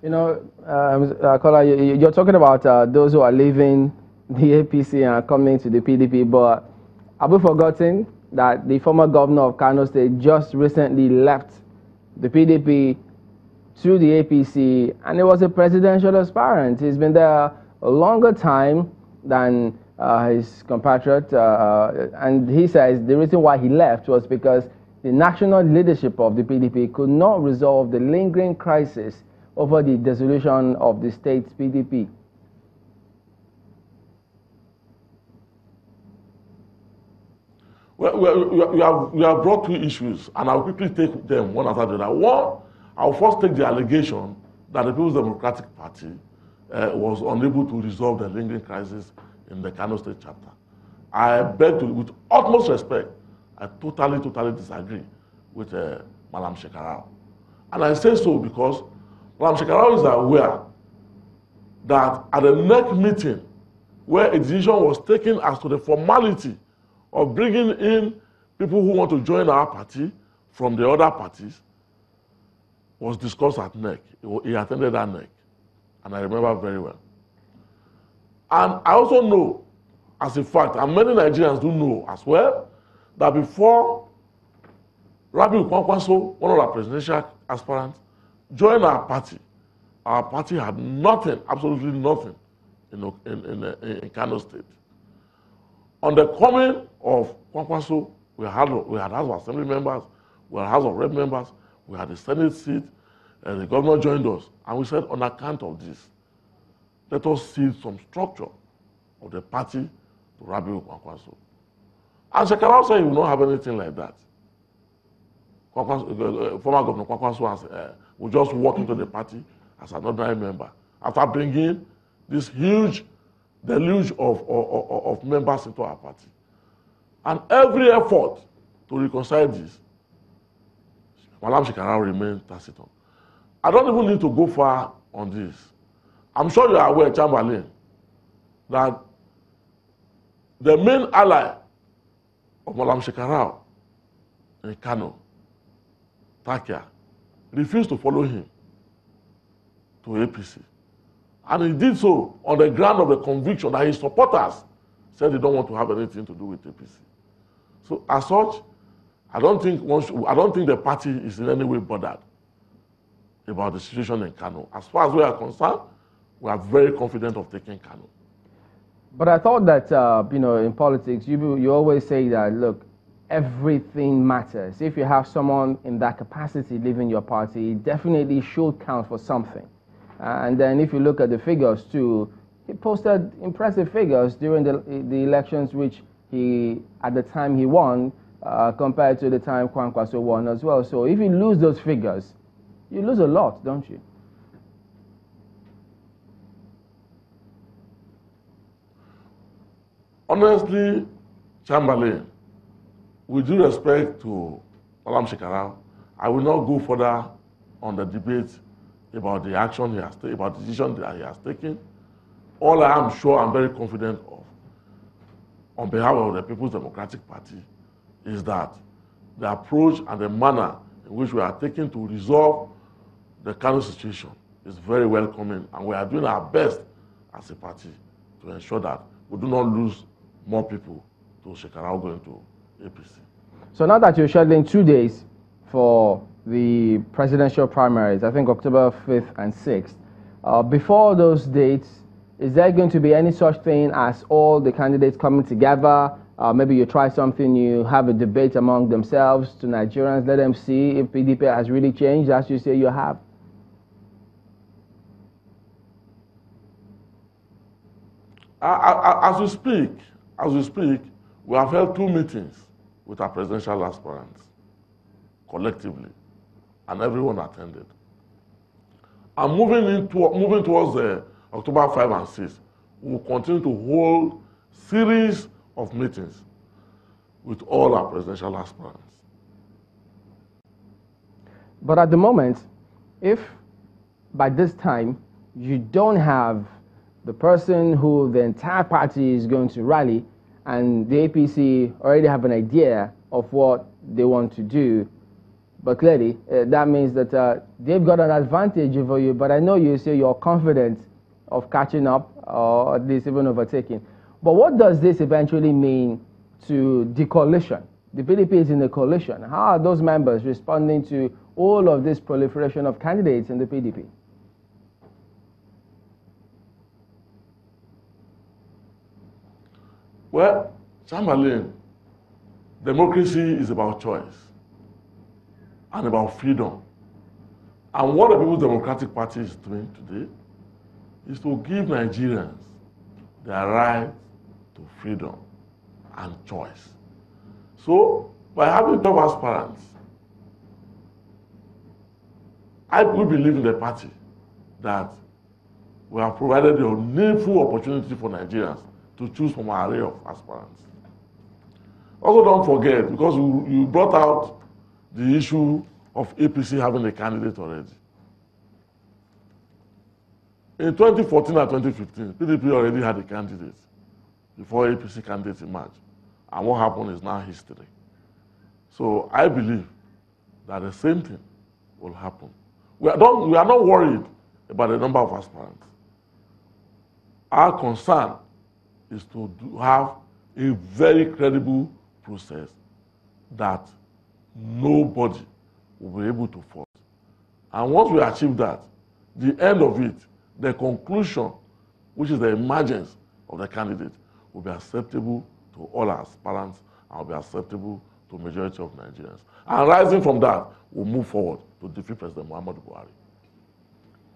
You know, Kola, you're talking about those who are leaving the APC and coming to the PDP, but have we forgotten that the former governor of Kano State just recently left the PDP to the APC, and he was a presidential aspirant. He's been there a longer time than his compatriot, and he says the reason why he left was because the national leadership of the PDP could not resolve the lingering crisis over the dissolution of the state's PDP. Well, we have brought two issues, and I'll quickly take them one after the other. One, I'll first take the allegation that the People's Democratic Party was unable to resolve the lingering crisis in the Kano State chapter. I beg to, with utmost respect, I totally disagree with Madam Shekarau. And I say so because Madam Shekarau is aware that at the next meeting, where a decision was taken as to the formality of bringing in people who want to join our party from the other parties, was discussed at NEC. He attended that NEC, and I remember very well. And I also know, as a fact, and many Nigerians do know as well, that before Rabiu Kwankwaso, one of our presidential aspirants, joined our party had nothing, absolutely nothing, in Kano State. On the coming of Kwankwaso, we had House of Assembly members, we had House of Rep members, we had the Senate seat, and the governor joined us. And we said, on account of this, let us see some structure of the party to Rabiu Kwankwaso. And Shekarau said he will not have anything like that. Former Governor Kwankwaso will just walk into the party as an ordinary member after bringing this huge deluge of members into our party. And every effort to reconcile this, Madam Shekarau remained taciturn. I don't even need to go far on this. I'm sure you are aware, Chamberlain, that the main ally of Madam Shekarau in Kano, Takia, refused to follow him to APC. And he did so on the ground of the conviction that his supporters said they don't want to have anything to do with APC. So as such, I don't think the party is in any way bothered about the situation in Kano. As far as we are concerned, we are very confident of taking Kano. But I thought that, in politics, you always say that, look, everything matters. If you have someone in that capacity leaving your party, it definitely should count for something. And then if you look at the figures too, he posted impressive figures during the elections, which at the time he won, compared to the time Kwankwaso won as well. So if you lose those figures, you lose a lot, don't you? Honestly, Chamberlain, with due respect to Madam Shekarau, I will not go further on the debate about the action he has taken, about the decision that he has taken. All I am sure and very confident of, on behalf of the People's Democratic Party, is that the approach and the manner in which we are taking to resolve the Kano situation is very welcoming, and we are doing our best as a party to ensure that we do not lose more people to Shekarau going to APC. So now that you're scheduling 2 days for the presidential primaries, I think October 5th and 6th, before those dates, is there going to be any such thing as all the candidates coming together? Maybe you try something, you have a debate among themselves to Nigerians, let them see if PDP has really changed, as you say you have? As we speak, we have held 2 meetings with our presidential aspirants collectively, and everyone attended. And moving towards October 5 and 6, we will continue to hold series of meetings with all our presidential aspirants. But at the moment, if by this time you don't have the person who the entire party is going to rally, and the APC already have an idea of what they want to do, But clearly, that means that they've got an advantage over you. But I know you say you're confident of catching up or at least even overtaking. But what does this eventually mean to the coalition? The PDP is in the coalition. How are those members responding to all of this proliferation of candidates in the PDP? Well, Chamberlain, democracy is about choice and about freedom. And what the People's Democratic Party is doing today is to give Nigerians their right to freedom and choice. So, by having 12 aspirants, we believe in the party that we have provided a meaningful opportunity for Nigerians to choose from an array of aspirants. Also, don't forget, because you brought out the issue of APC having a candidate already. In 2014 and 2015, PDP already had a candidate before APC candidates emerged. And what happened is now history. So I believe that the same thing will happen. We are not worried about the number of aspirants. Our concern is to have a very credible process that nobody will be able to force. And once we achieve that, the end of it, the conclusion, which is the emergence of the candidate, will be acceptable to all our aspirants and will be acceptable to the majority of Nigerians. And rising from that, we'll move forward to defeat President Muhammadu Buhari.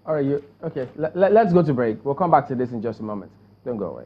All right, okay, let's go to break. We'll come back to this in just a moment. Don't go away.